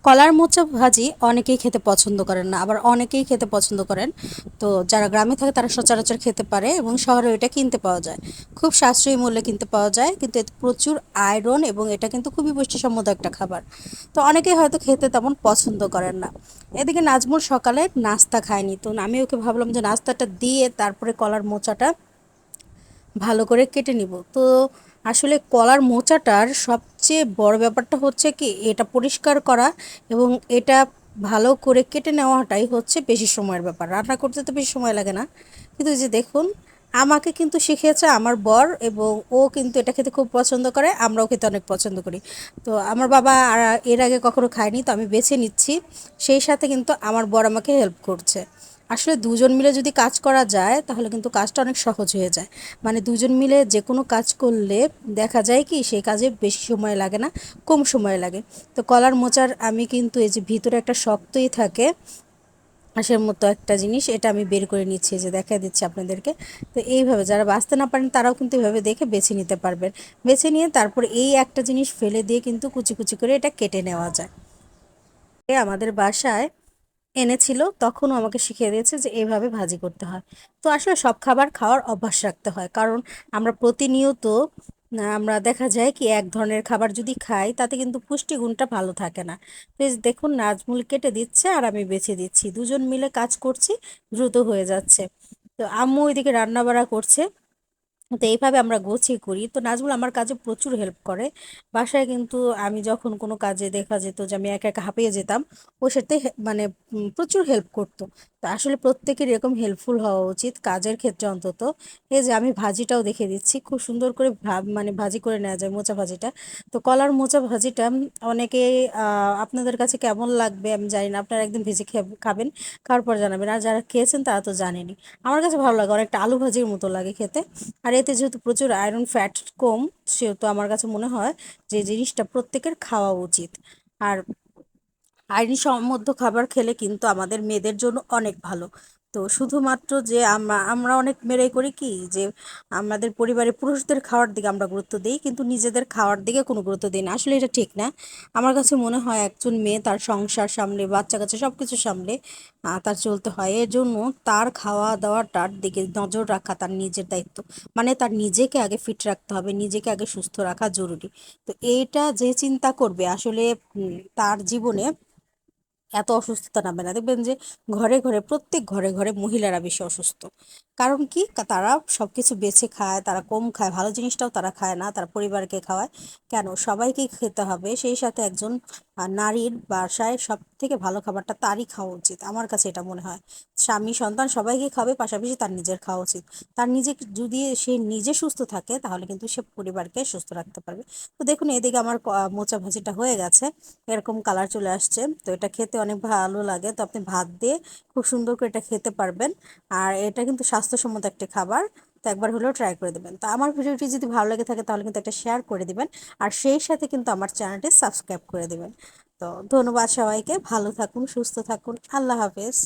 কলার মোচা ভাজি অনেকেই খেতে পছন্দ করেন না, আবার অনেকেই খেতে পছন্দ করেন। তো যারা গ্রামে থাকে তারা সচরাচর খেতে পারে এবং শহরে এটা কিনতে পাওয়া যায়। খুব সাশ্রয়ী মূল্যে কিনতে পাওয়া যায়, কিন্তু এতে প্রচুর আয়রন এবং এটা কিন্তু খুবই পুষ্টিসম্মত একটা খাবার। তো অনেকেই হয়তো খেতে তেমন পছন্দ করেন না। এদিকে নাজমুল সকালে নাস্তা খায়নি, তো আমি ওকে ভাবলাম যে নাস্তাটা দিয়ে তারপরে কলার মোচাটা ভালো করে কেটে নিব। তো আসলে কলার মোচাটার সবচেয়ে বড় ব্যাপারটা হচ্ছে কি, এটা পরিষ্কার করা এবং এটা ভালো করে কেটে নেওয়াটাই হচ্ছে বেশি সময়ের ব্যাপার। রান্না করতে তো বেশি সময় লাগে না, কিন্তু এই যে দেখুন, আমাকে কিন্তু শিখিয়েছে আমার বর, এবং ও কিন্তু এটা খেতে খুব পছন্দ করে, আমরাও খেতে অনেক পছন্দ করি। তো আমার বাবা এর আগে কখনো খায়নি, তো আমি বেছে নিচ্ছি। সেই সাথে কিন্তু আমার বর আমাকে হেল্প করছে। আসলে দুজন মিলে যদি কাজ করা যায় তাহলে কিন্তু কাজটা অনেক সহজ হয়ে যায়। মানে দুজন মিলে যে কোনো কাজ করলে দেখা যায় কি সেই কাজে বেশি সময় লাগে না, কম সময় লাগে। তো কলার মোচার আমি কিন্তু এই যে ভিতরে একটা শক্তই থাকে আঁশের মতো একটা জিনিস, এটা আমি বের করে নিচ্ছি, যে দেখা দিচ্ছি আপনাদেরকে। তো এইভাবে যারা বাঁচতে না পারেন তারাও কিন্তু এভাবে দেখে বেছে নিতে পারবেন। বেছে নিয়ে তারপর এই একটা জিনিস ফেলে দিয়ে কিন্তু কুচি কুচি করে এটা কেটে নেওয়া যায়। আমাদের বাসায় এনেছিল, তখনও আমাকে শিখিয়ে দিয়েছে যে এইভাবে ভাজি করতে হয়। তো আসলে সব খাবার খাওয়ার অভ্যাস রাখতে হয়, কারণ আমরা প্রতিনিয়ত আমরা দেখা যায় কি এক ধরনের খাবার যদি খাই তাতে কিন্তু পুষ্টিগুণটা ভালো থাকে না। তো এই যে দেখুন, নাজমুল কেটে দিচ্ছে আর আমি বেছে দিচ্ছি, দুজন মিলে কাজ করছি, দ্রুত হয়ে যাচ্ছে। তো আম্মু ওইদিকে রান্না বাড়া করছে। তো এইভাবে আমরা গোছিয়ে করি। তো নাজমুল আমার কাজে প্রচুর হেল্প করে। বাসায় কিন্তু আমি যখন কোনো কাজে দেখা যেত যে আমি একা একা হাঁপিয়ে যেতাম, ও সাথে মানে প্রচুর হেল্প করতো। তো আসলে প্রত্যেকের এরকম হেল্পফুল হওয়া উচিত কাজের ক্ষেত্রে অন্তত। এই যে আমি ভাজিটাও দেখে দিচ্ছি, খুব সুন্দর করে মানে ভাজি করে নেওয়া যায় মোচা ভাজিটা। তো কলার মোচা ভাজিটা অনেকে আপনাদের কাছে কেমন লাগবে আমি জানি না, আপনারা একদিন ভেজে খাবেন, খাওয়ার পর জানাবেন। আর যারা খেয়েছেন তারা তো জানেনই। আমার কাছে ভালো লাগে, অনেকটা আলু ভাজির মতো লাগে খেতে। আর এতে যেহেতু প্রচুর আয়রন ফ্যাট কম, সেহেতু আমার কাছে মনে হয় যে জিনিসটা প্রত্যেকের খাওয়া উচিত। আর আয়রন সমৃদ্ধ খাবার খেলে কিন্তু আমাদের মেয়েদের জন্য অনেক ভালো। তো শুধুমাত্র যে আমরা অনেক মেয়েরাই করি কি, যে আমাদের পরিবারে পুরুষদের খাওয়ার দিকে আমরা গুরুত্ব দিই, কিন্তু নিজেদের খাওয়ার দিকে কোনো গুরুত্ব দিই না। আসলে এটা ঠিক না। আমার কাছে মনে হয় একজন মেয়ে তার সংসার সামলে, বাচ্চা কাচ্চা সব কিছু সামলে তার চলতে হয়। এর জন্য তার খাওয়া দাওয়াটার দিকে নজর রাখা তার নিজের দায়িত্ব। মানে তার নিজেকে আগে ফিট রাখতে হবে, নিজেকে আগে সুস্থ রাখা জরুরি। তো এইটা যে চিন্তা করবে আসলে তার জীবনে এত অসুস্থতা নামবে না। দেখবেন যে ঘরে ঘরে, প্রত্যেক ঘরে ঘরে মহিলারা বেশি অসুস্থ। কারণ কি, তারা সব কিছু বেছে খায়, তারা কম খায়, ভালো জিনিসটাও তারা খায় না, তার পরিবারকে খাওয়ায়। কেন, সবাইকেই খেতে হবে, সেই সাথে একজন নারীর বাসায় সব থেকে ভালো খাবারটা তারই খাওয়া উচিত। আমার কাছে এটা মনে হয় স্বামী সন্তান সবাইকে খাবে, পাশাপাশি তার নিজের খাওয়া উচিত। তার নিজে যদি সে নিজে সুস্থ থাকে তাহলে কিন্তু সে পরিবারকে সুস্থ রাখতে পারবে। তো দেখুন, এদিকে আমার মোচা ভাজিটা হয়ে গেছে, এরকম কালার চলে আসছে। তো এটা খেতে অনেক ভালো লাগে, তো আপনি ভাত দিয়ে খুব সুন্দর করে এটা খেতে পারবেন। আর এটা কিন্তু স্বাস্থ্যসম্মত একটা খাবার। তো একবার হলেও ট্রাই করে দেবেন। তো আমার ভিডিওটি যদি ভালো লেগে থাকে তাহলে কিন্তু একটা শেয়ার করে দিবেন, আর সেই সাথে কিন্তু আমার চ্যানেলটি সাবস্ক্রাইব করে দিবেন। তো ধন্যবাদ সবাইকে, ভালো থাকুন, সুস্থ থাকুন, আল্লাহ হাফেজ।